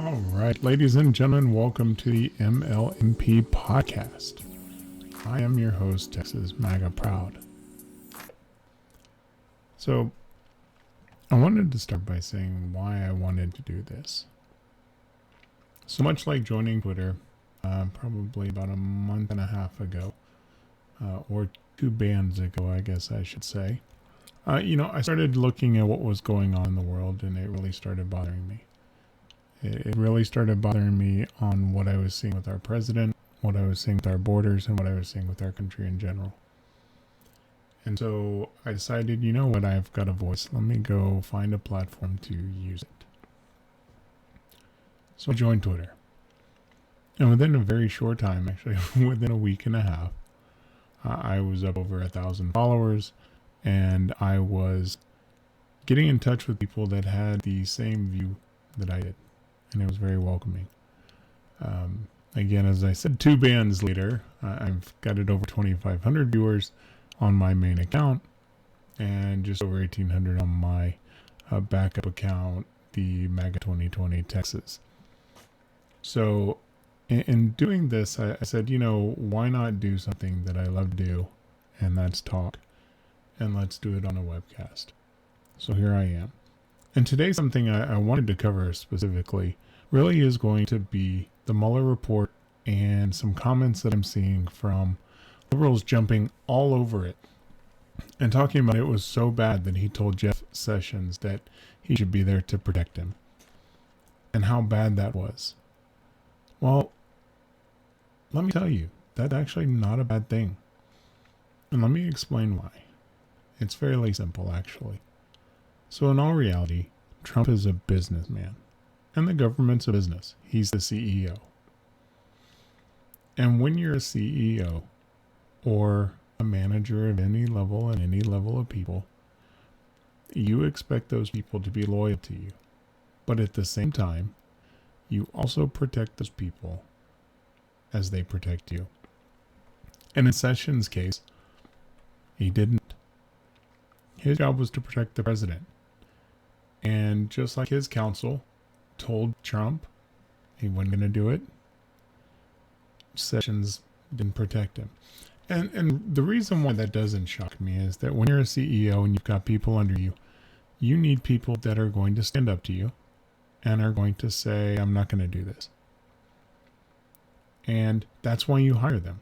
All right, ladies and gentlemen, welcome to the MLMP podcast. I am your host, Texas MAGA Proud. So, I wanted to start by saying why I wanted to do this. So much like joining Twitter, probably about a month and a half ago, or two bands ago, I guess I should say, I started looking at what was going on in the world, and it really started bothering me. It really started bothering me on what I was seeing with our president, what I was seeing with our borders, and what I was seeing with our country in general. And so I decided, you know what, I've got a voice. Let me go find a platform to use it. So I joined Twitter. And within a very short time, actually within a week and a half, I was up over 1,000 followers, and I was getting in touch with people that had the same view that I did. And it was very welcoming. Again, as I said, two bands later, I've got it over 2,500 viewers on my main account and just over 1,800 on my backup account, the MAGA 2020 Texas. So in doing this, I said, why not do something that I love to do, and that's talk, and let's do it on a webcast. So here I am. And today, something I wanted to cover specifically really is going to be the Mueller Report and some comments that I'm seeing from liberals jumping all over it and talking about it was so bad that he told Jeff Sessions that he should be there to protect him, and how bad that was. Well, let me tell you, that's actually not a bad thing. And let me explain why. It's fairly simple, actually. So in all reality, Trump is a businessman, and the government's a business. He's the CEO. And when you're a CEO or a manager of any level and any level of people, you expect those people to be loyal to you. But at the same time, you also protect those people as they protect you. And in Sessions' case, he didn't. His job was to protect the president. And just like his counsel told Trump he wasn't going to do it, Sessions didn't protect him. And the reason why that doesn't shock me is that when you're a CEO and you've got people under you, you need people that are going to stand up to you and are going to say, I'm not going to do this. And that's why you hire them.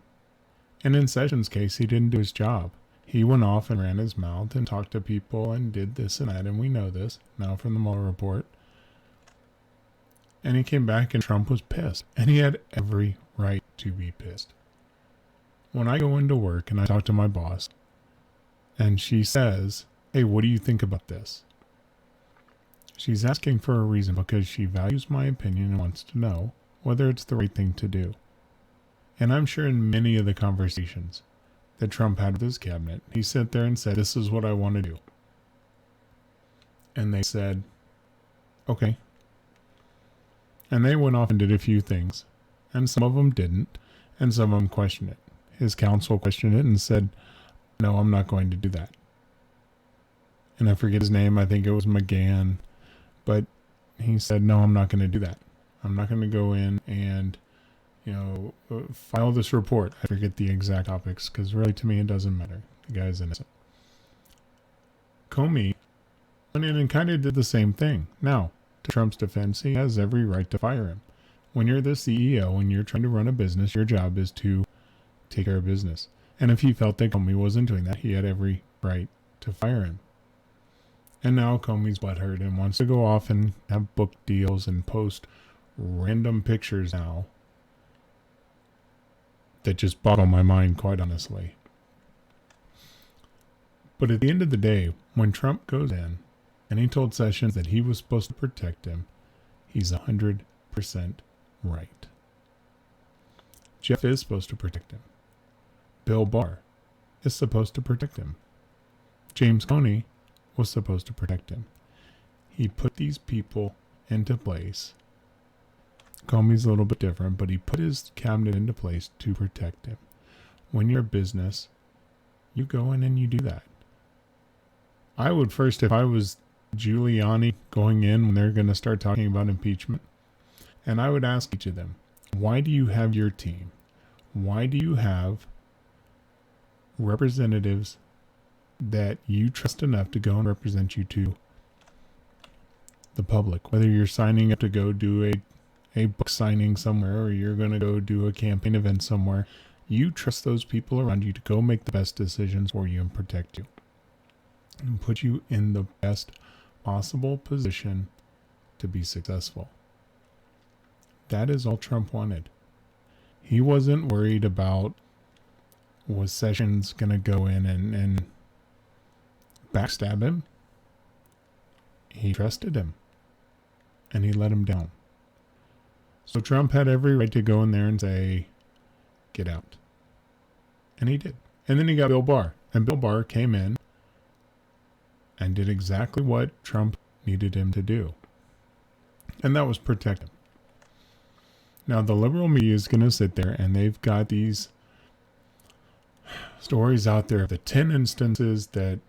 And in Sessions' case, he didn't do his job. He went off and ran his mouth and talked to people and did this and that, and we know this now from the Mueller Report. And he came back and Trump was pissed. And he had every right to be pissed. When I go into work and I talk to my boss, and she says, hey, what do you think about this? She's asking for a reason because she values my opinion and wants to know whether it's the right thing to do. And I'm sure in many of the conversations that Trump had with his cabinet, he sat there and said, this is what I want to do. And they said, okay. And they went off and did a few things. And some of them didn't. And some of them questioned it. His counsel questioned it and said, no, I'm not going to do that. And I forget his name. I think it was McGahn. But he said, no, I'm not going to do that. I'm not going to go in and file this report. I forget the exact topics because really to me it doesn't matter. The guy's innocent. Comey went in and kind of did the same thing. Now, to Trump's defense, he has every right to fire him. When you're the CEO and you're trying to run a business, your job is to take care of business. And if he felt that Comey wasn't doing that, he had every right to fire him. And now Comey's butthurt and wants to go off and have book deals and post random pictures now that just boggle my mind, quite honestly. But at the end of the day, when Trump goes in and he told Sessions that he was supposed to protect him, he's 100% right. Jeff is supposed to protect him. Bill Barr is supposed to protect him. James Comey was supposed to protect him. He put these people into place. Comey's a little bit different, but he put his cabinet into place to protect him. When you're a business, you go in and you do that. I would first, if I was Giuliani going in when they're going to start talking about impeachment, And I would ask each of them, why do you have your team? Why do you have representatives that you trust enough to go and represent you to the public? Whether you're signing up to go do a book signing somewhere, or you're going to go do a campaign event somewhere, you trust those people around you to go make the best decisions for you and protect you and put you in the best possible position to be successful. That is all Trump wanted. He wasn't worried about, was Sessions going to go in and backstab him? He trusted him, and he let him down. So Trump had every right to go in there and say, get out. And he did. And then he got Bill Barr. And Bill Barr came in and did exactly what Trump needed him to do. And that was protect him. Now, the liberal media is going to sit there, and they've got these stories out there of the 10 instances that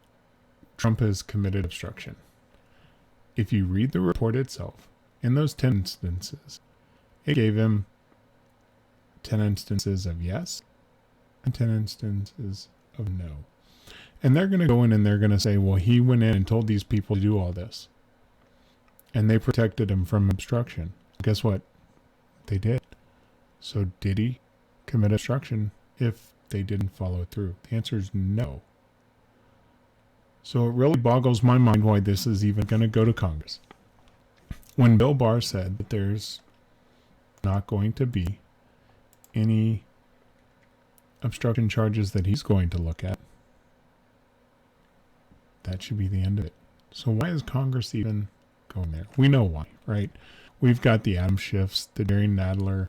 Trump has committed obstruction. If you read the report itself, in those 10 instances, it gave him 10 instances of yes and 10 instances of no. And they're going to go in and they're going to say, well, he went in and told these people to do all this, and they protected him from obstruction. Guess what? They did. So did he commit obstruction if they didn't follow through? The answer is no. So it really boggles my mind why this is even going to go to Congress. When Bill Barr said that there's not going to be any obstruction charges that he's going to look at, that should be the end of it. So why is Congress even going there? We know why, right? We've got the Adam Schiffs, the Jerry Nadler,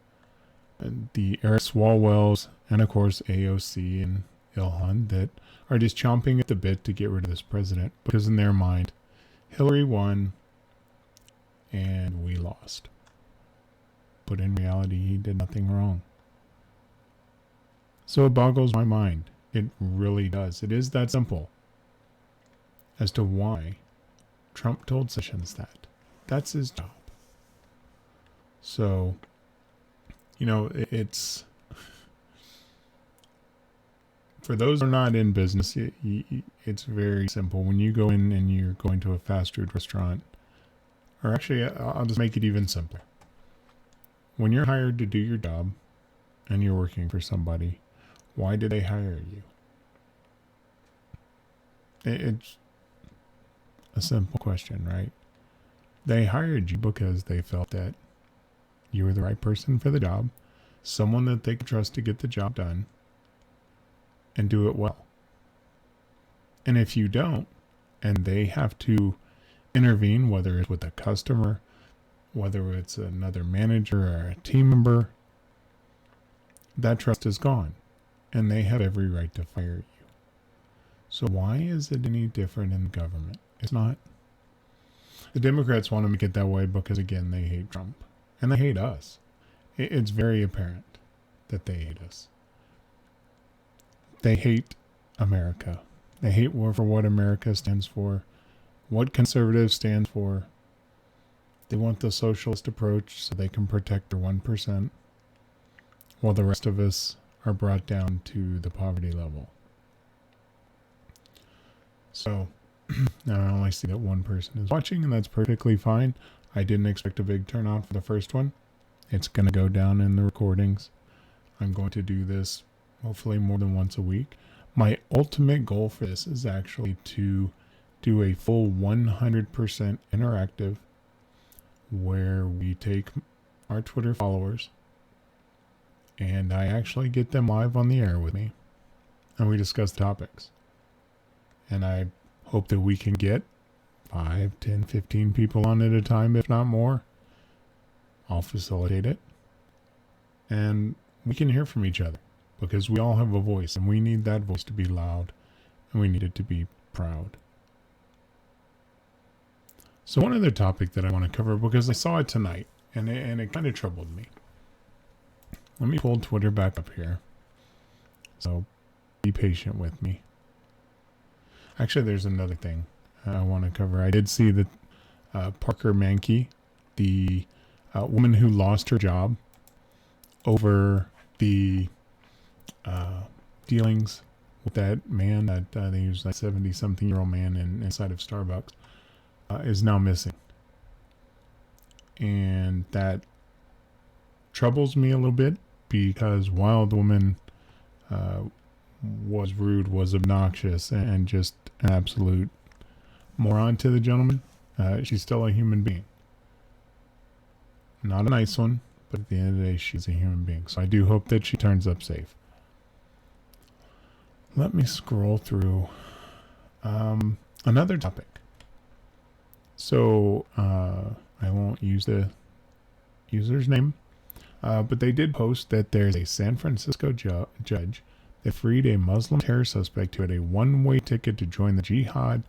the Eric Swalwells, and of course AOC and Ilhan that are just chomping at the bit to get rid of this president, because in their mind, Hillary won and we lost. But in reality, he did nothing wrong. So it boggles my mind. It really does. It is that simple as to why Trump told Sessions that. That's his job. So, it's, for those who are not in business, it's very simple. When you go in and you're going to a fast food restaurant, or actually, I'll just make it even simpler. When you're hired to do your job and you're working for somebody, why did they hire you? It's a simple question, right? They hired you because they felt that you were the right person for the job, someone that they could trust to get the job done and do it well. And if you don't, and they have to intervene, whether it's with a customer, whether it's another manager or a team member, that trust is gone, and they have every right to fire you. So why is it any different in the government? It's not. The Democrats want to make it that way because, again, they hate Trump. And they hate us. It's very apparent that they hate us. They hate America. They hate for what America stands for, what conservative stands for. They want the socialist approach so they can protect their 1%, while the rest of us are brought down to the poverty level. So, now I only see that one person is watching, and that's perfectly fine. I didn't expect a big turnout for the first one. It's going to go down in the recordings. I'm going to do this hopefully more than once a week. My ultimate goal for this is actually to do a full 100% interactive, where we take our Twitter followers and I actually get them live on the air with me and we discuss topics. And I hope that we can get 5, 10, 15 people on at a time, if not more. I'll facilitate it. And we can hear from each other, because we all have a voice, and we need that voice to be loud, and we need it to be proud. So one other topic that I want to cover, because I saw it tonight, and it kind of troubled me. Let me pull Twitter back up here. So be patient with me. Actually, there's another thing I want to cover. I did see that Parker Mankey, the a woman who lost her job over the dealings with that man that I think he was like 70-something-year-old man inside of Starbucks is now missing. And that troubles me a little bit because while the woman was rude, was obnoxious, and just an absolute moron to the gentleman, she's still a human being. Not a nice one, but at the end of the day, she's a human being. So I do hope that she turns up safe. Let me scroll through another topic. So I won't use the user's name, but they did post that there's a San Francisco judge that freed a Muslim terror suspect who had a one-way ticket to join the jihad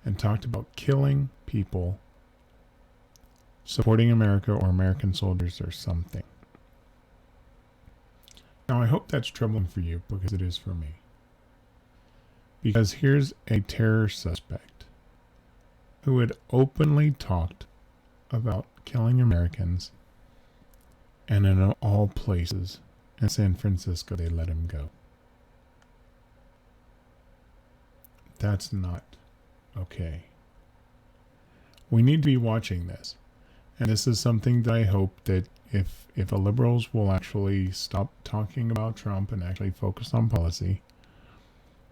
and talked about killing people, supporting America or American soldiers or something. Now, I hope that's troubling for you because it is for me. Because here's a terror suspect who had openly talked about killing Americans, and in all places in San Francisco, they let him go. That's not okay. We need to be watching this. And this is something that I hope that if the liberals will actually stop talking about Trump and actually focus on policy,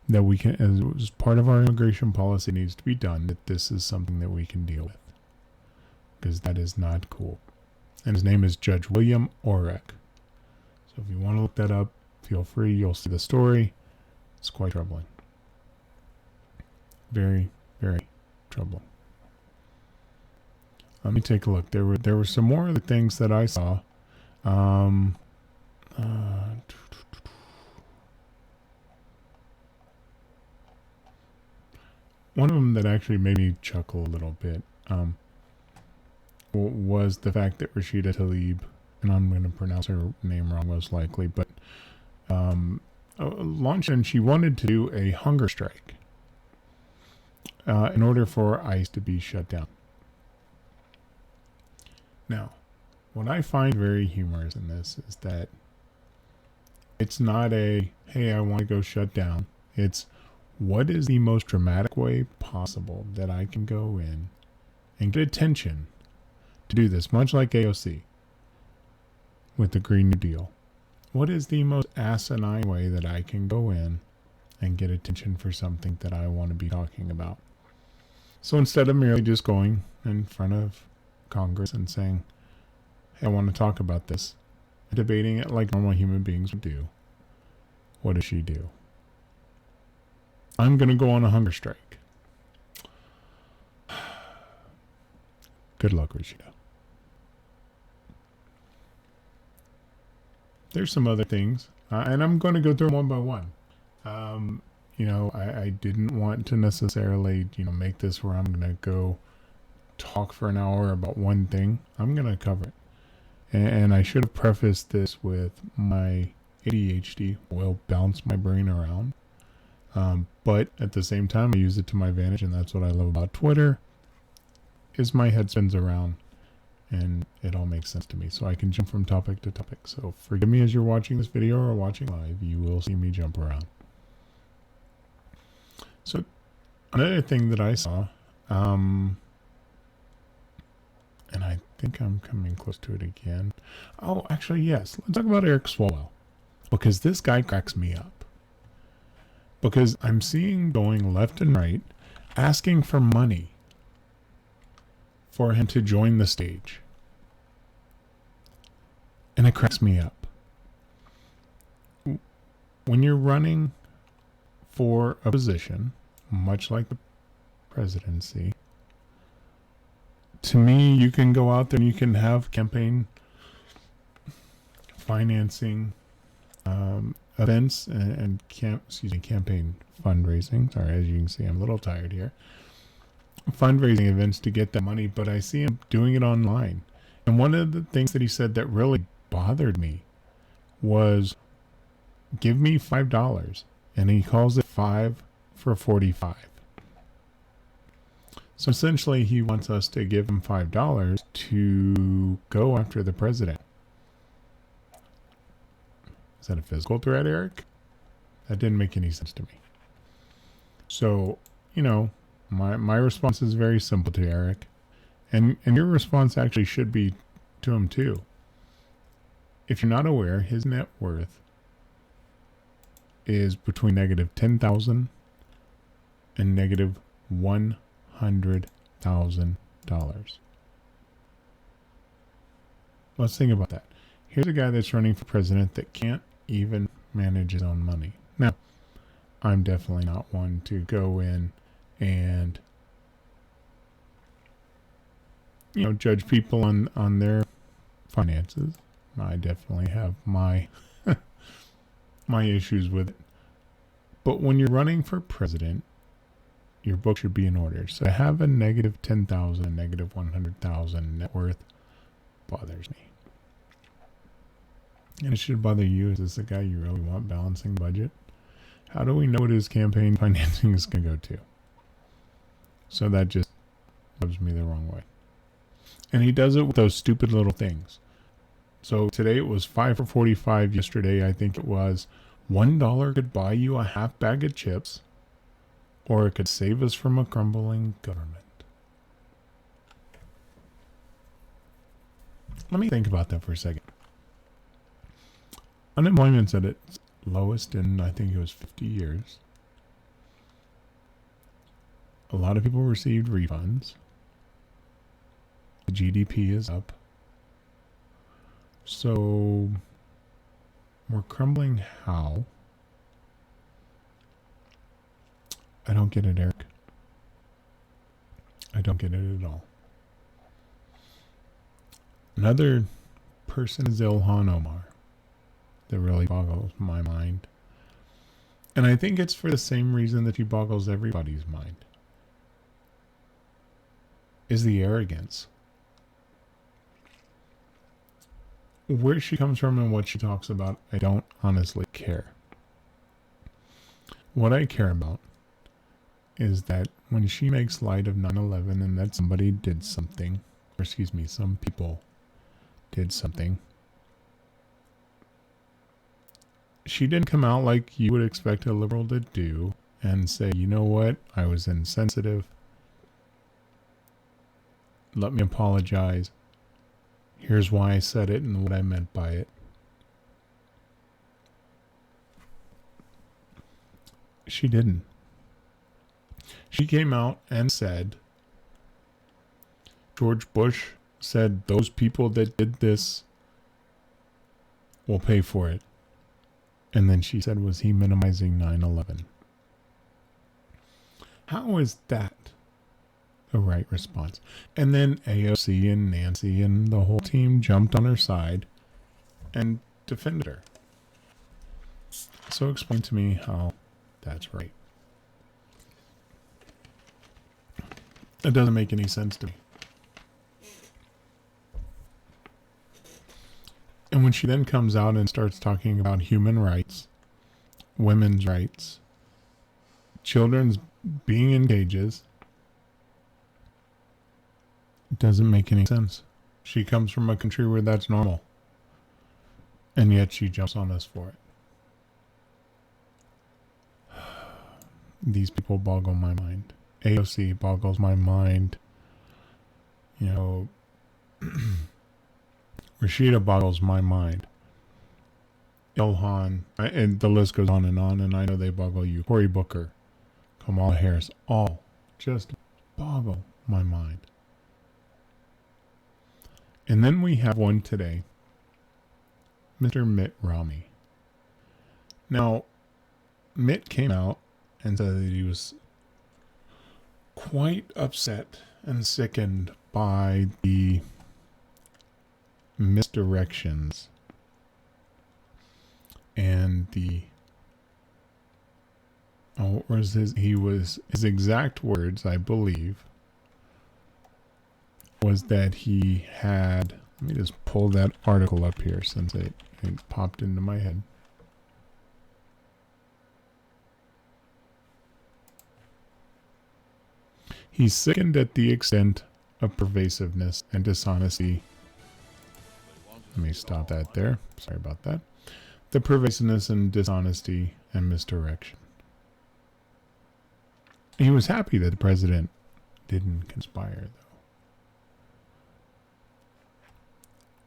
that we can, as part of our immigration policy needs to be done, that this is something that we can deal with. Because that is not cool. And his name is Judge William Orrick. So if you want to look that up, feel free. You'll see the story. It's quite troubling. Very, very troubling. Let me take a look. There were some more of the things that I saw. One of them that actually made me chuckle a little bit was the fact that Rashida Tlaib, and I'm going to pronounce her name wrong most likely, but launched, and she wanted to do a hunger strike in order for ICE to be shut down. Now, what I find very humorous in this is that it's not a, hey, I want to go shut down. It's, what is the most dramatic way possible that I can go in and get attention to do this, much like AOC with the Green New Deal? What is the most asinine way that I can go in and get attention for something that I want to be talking about? So instead of merely just going in front of Congress and saying, hey, I want to talk about this, and debating it like normal human beings would do, what does she do? I'm going to go on a hunger strike. Good luck, Rashida. There's some other things, and I'm going to go through them one by one. I didn't want to necessarily, make this where I'm going to go talk for an hour about one thing. I'm going to cover it. And I should have prefaced this with my ADHD will bounce my brain around. But at the same time, I use it to my advantage, and that's what I love about Twitter, is my head spins around, and it all makes sense to me. So I can jump from topic to topic. So forgive me as you're watching this video or watching live, you will see me jump around. So another thing that I saw, and I think I'm coming close to it again. Oh, actually, yes. Let's talk about Eric Swalwell, because this guy cracks me up. Because I'm seeing going left and right, asking for money for him to join the stage. And it cracks me up. When you're running for a position, much like the presidency, to me, you can go out there and you can have campaign financing events and campaign fundraising. Sorry, as you can see, I'm a little tired here. Fundraising events to get that money, but I see him doing it online. And one of the things that he said that really bothered me was, give me $5. And he calls it 5 for 45. So essentially, he wants us to give him $5 to go after the president. Is that a physical threat, Eric? That didn't make any sense to me. So, my response is very simple to Eric. And your response actually should be to him too. If you're not aware, his net worth is between negative 10,000 and negative $100,000. Let's think about that. Here's a guy that's running for president that can't even manage his own money. Now, I'm definitely not one to go in and judge people on their finances. I definitely have my my issues with it. But when you're running for president, your book should be in order. So to have a negative 10,000 and negative 100,000 net worth bothers me. And it should bother you. Is this the guy you really want balancing budget? How do we know what his campaign financing is going to go to? So that just rubs me the wrong way. And he does it with those stupid little things. So today it was 5 for 45. Yesterday I think it was $1 could buy you a half bag of chips, or it could save us from a crumbling government. Let me think about that for a second. Unemployment's at its lowest in, I think it was 50 years. A lot of people received refunds. The GDP is up. So we're crumbling how? I don't get it, Eric. I don't get it at all. Another person is Ilhan Omar. That really boggles my mind. And I think it's for the same reason that he boggles everybody's mind. Is the arrogance. Where she comes from and what she talks about, I don't honestly care. What I care about is that when she makes light of 9/11 and that somebody did something, or some people did something, she didn't come out like you would expect a liberal to do and say, you know what, I was insensitive. Let me apologize. Here's why I said it and what I meant by it. She didn't. She came out and said, George Bush said those people that did this will pay for it. And then she said, was he minimizing 9/11? How is that the right response? And then AOC and Nancy and the whole team jumped on her side and defended her. So explain to me how that's right. It doesn't make any sense to me. And when she then comes out and starts talking about human rights, women's rights, children's being in cages, it doesn't make any sense. She comes from a country where that's normal. And yet she jumps on us for it. These people boggle my mind. AOC boggles my mind. Rashida boggles my mind. Ilhan, and the list goes on, and I know they boggle you. Cory Booker, Kamala Harris, all just boggle my mind. And then we have one today, Mr. Mitt Romney. Now, Mitt came out and said that he was quite upset and sickened by the misdirections and his exact words, I believe, was that he had, let me just pull that article up here since it popped into my head. He's sickened at the extent of pervasiveness and dishonesty. Let me stop that there. Sorry about that. The pervasiveness and dishonesty and misdirection. He was happy that the president didn't conspire,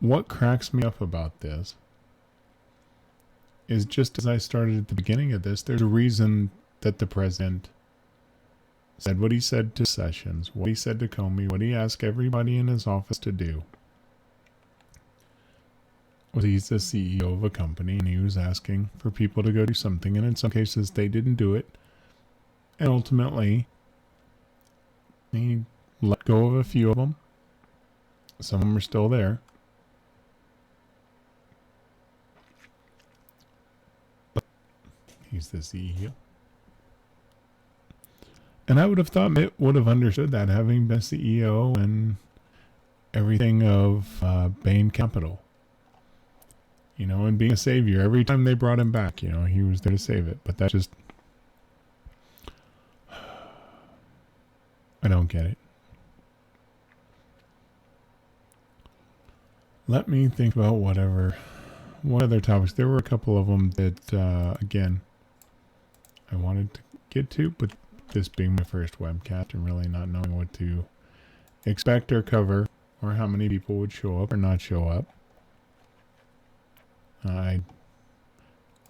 though. What cracks me up about this is, just as I started at the beginning of this, there's a reason that the president said what he said to Sessions, what he said to Comey, what he asked everybody in his office to do. Well, he's the CEO of a company, and he was asking for people to go do something, and in some cases they didn't do it. And ultimately, he let go of a few of them. Some of them are still there. But he's the CEO. And I would have thought Mitt would have understood that, having been CEO and everything of Bain Capital. You know, and being a savior. Every time they brought him back, you know, he was there to save it. But that just... I don't get it. Let me think about what other topics. There were a couple of them that, again, I wanted to get to, but this being my first webcast and really not knowing what to expect or cover, or how many people would show up or not show up, I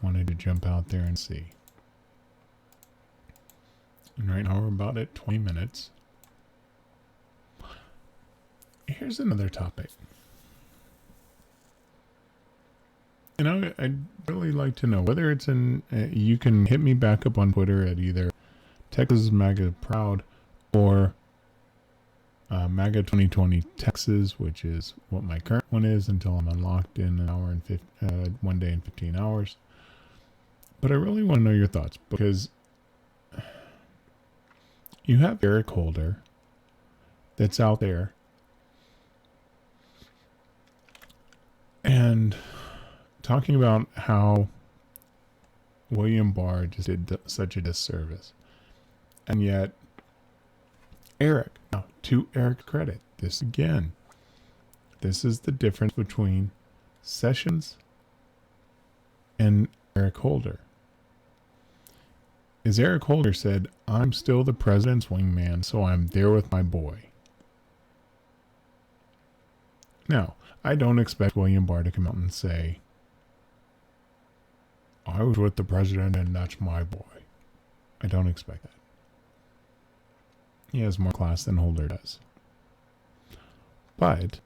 wanted to jump out there and see. And right now we're about at 20 minutes. Here's another topic. You know, I'd really like to know whether it's in... you can hit me back up on Twitter at either Texas MAGA Proud or MAGA 2020 Texas, which is what my current one is until I'm unlocked in an hour and 1 day and 15 hours. But I really want to know your thoughts, because you have Eric Holder that's out there and talking about how William Barr just did such a disservice. And yet, Eric, now to Eric's credit, this is the difference between Sessions and Eric Holder. Is Eric Holder said, I'm still the president's wingman, so I'm there with my boy. Now, I don't expect William Barr to come out and say, I was with the president and that's my boy. I don't expect that. He has more class than Holder does. But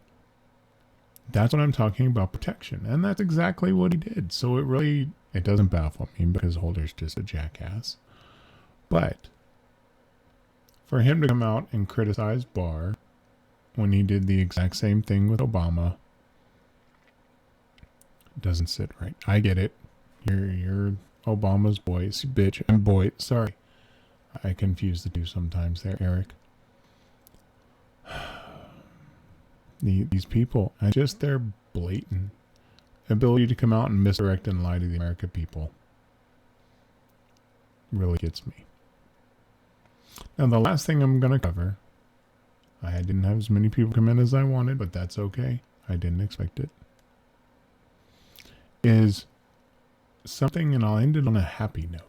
that's what I'm talking about, protection. And that's exactly what he did. So it doesn't baffle me, because Holder's just a jackass. But for him to come out and criticize Barr when he did the exact same thing with Obama doesn't sit right. I get it. You're Obama's boy, bitch, and boy. Sorry. I confuse the two sometimes there, Eric. These people, and just their blatant ability to come out and misdirect and lie to the American people really gets me. Now, the last thing I'm going to cover, I didn't have as many people come in as I wanted, but that's okay. I didn't expect it. Is something, and I'll end it on a happy note.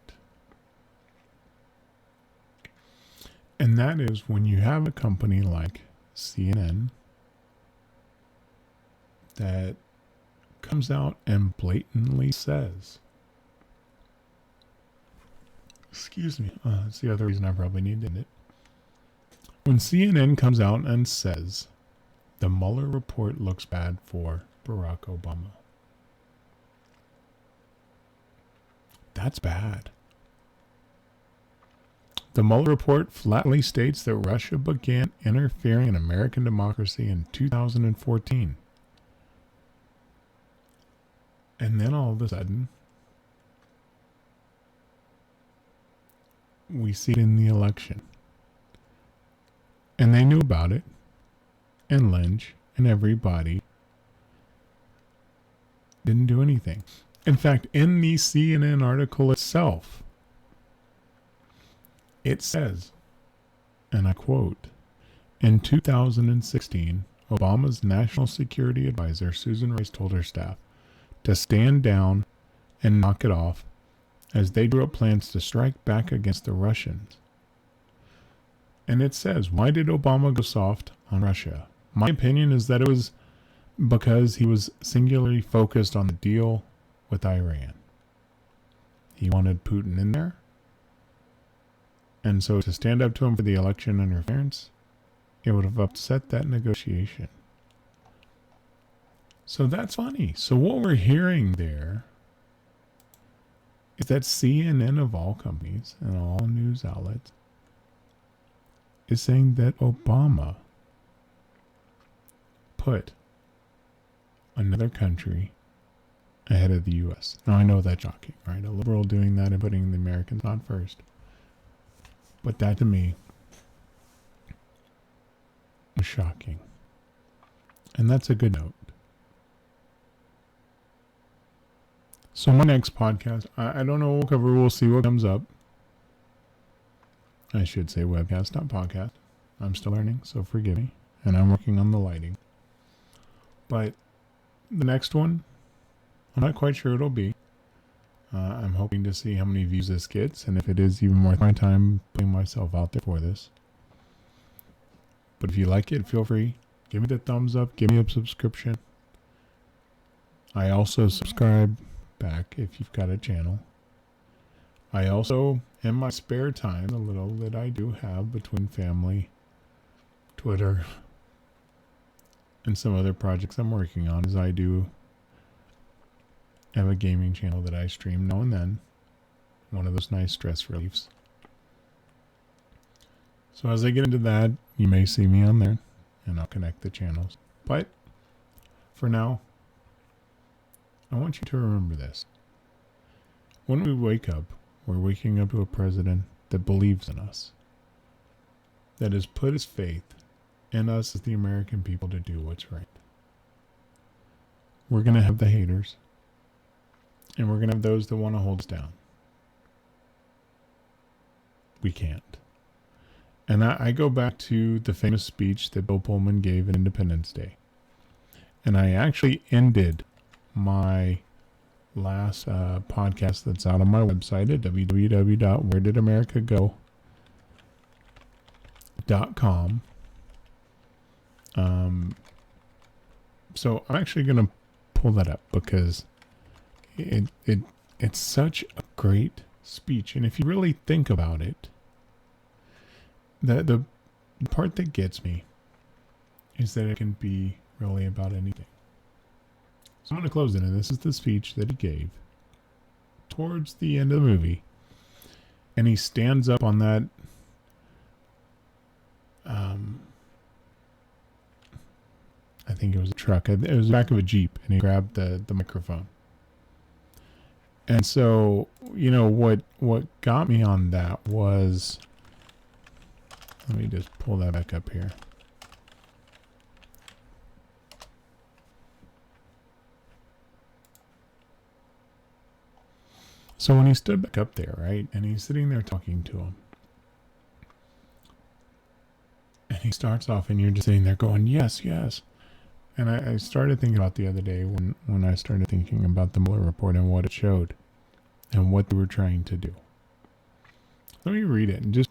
And that is when you have a company like CNN that comes out and blatantly says, excuse me, that's the other reason I probably need to end it. When CNN comes out and says the Mueller report looks bad for Barack Obama, that's bad. The Mueller report flatly states that Russia began interfering in American democracy in 2014. And then all of a sudden, we see it in the election. And they knew about it. And Lynch and everybody didn't do anything. In fact, in the CNN article itself, it says and I quote, "In 2016, Obama's National Security Advisor, Susan Rice, told her staff to stand down and knock it off as they drew up plans to strike back against the Russians." And it says, why did Obama go soft on Russia? My opinion is that it was because he was singularly focused on the deal with Iran. He wanted Putin in there. And so to stand up to him for the election interference, it would have upset that negotiation. So that's funny. So what we're hearing there is that CNN of all companies and all news outlets is saying that Obama put another country ahead of the U.S. Now, I know that's shocking, right? A liberal doing that and putting the Americans on first. But that to me was shocking. And that's a good note. So my next podcast, I don't know what we'll cover. We'll see what comes up. I should say webcast, not podcast. I'm still learning, so forgive me. And I'm working on the lighting. But the next one, I'm not quite sure it'll be. I'm hoping to see how many views this gets, and if it is even worth my time putting myself out there for this. But if you like it, feel free. Give me the thumbs up. Give me a subscription. I also subscribe back if you've got a channel. I also, in my spare time, the little that I do have between family, Twitter, and some other projects I'm working on, is I do have a gaming channel that I stream now and then. One of those nice stress reliefs. So as I get into that, you may see me on there, and I'll connect the channels. But for now, I want you to remember this. When we wake up, we're waking up to a president that believes in us, that has put his faith in us as the American people to do what's right. We're going to have the haters, and we're going to have those that want to hold us down. We can't. And I go back to the famous speech that Bill Pullman gave at Independence Day. And I actually ended my last podcast that's out on my website at www.wheredidamericago.com. So I'm actually going to pull that up because it's such a great speech. And if you really think about it, the part that gets me is that it can be really about anything. So I'm going to close it, and this is the speech that he gave towards the end of the movie. And he stands up on that I think it was a truck. It was the back of a Jeep, and he grabbed the microphone. And so, you know, what got me on that was, let me just pull that back up here. So when he stood back up there, right, and he's sitting there talking to him, and he starts off, and you're just sitting there going, yes, yes. And I started thinking about the other day when I started thinking about the Mueller Report and what it showed and what they were trying to do. Let me read it and just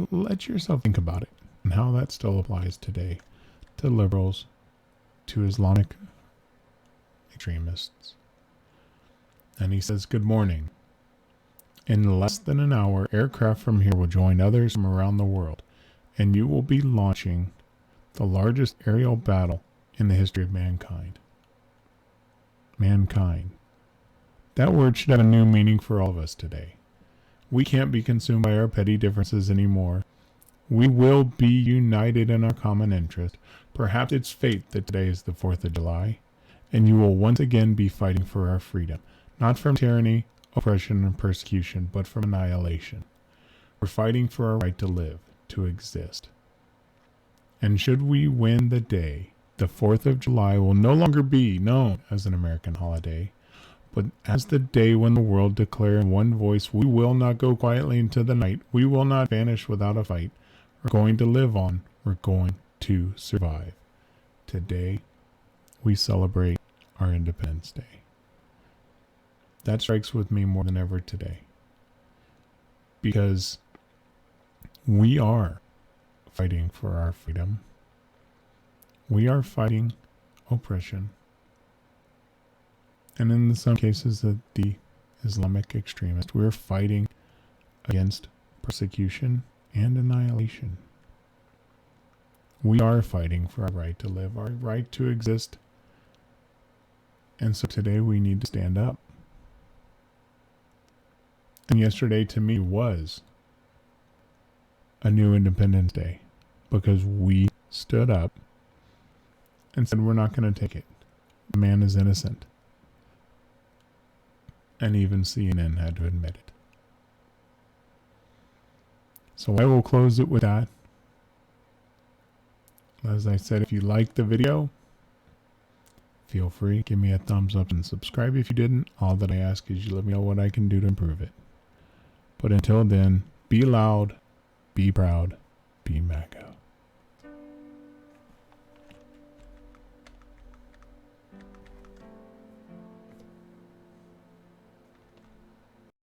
let yourself think about it and how that still applies today to liberals, to Islamic extremists. And he says, "Good morning. In less than an hour, aircraft from here will join others from around the world, and you will be launching the largest aerial battle in the history of mankind." Mankind. That word should have a new meaning for all of us today. We can't be consumed by our petty differences anymore. We will be united in our common interest. Perhaps it's fate that today is the 4th of July, and you will once again be fighting for our freedom. Not from tyranny, oppression, and persecution, but from annihilation. We're fighting for our right to live, to exist. And should we win the day, the 4th of July will no longer be known as an American holiday, but as the day when the world declare in one voice, we will not go quietly into the night, we will not vanish without a fight. We're going to live on. We're going to survive. Today, we celebrate our Independence Day. That strikes with me more than ever today. Because we are fighting for our freedom. We are fighting oppression. And in some cases, the Islamic extremists, we're fighting against persecution and annihilation. We are fighting for our right to live, our right to exist. And so today we need to stand up. And yesterday to me was a new Independence Day because we stood up and said we're not going to take it. The man is innocent. And even CNN had to admit it. So I will close it with that. As I said, if you liked the video, feel free, give me a thumbs up and subscribe if you didn't. All that I ask is you let me know what I can do to improve it. But until then, be loud, be proud, be MAGA.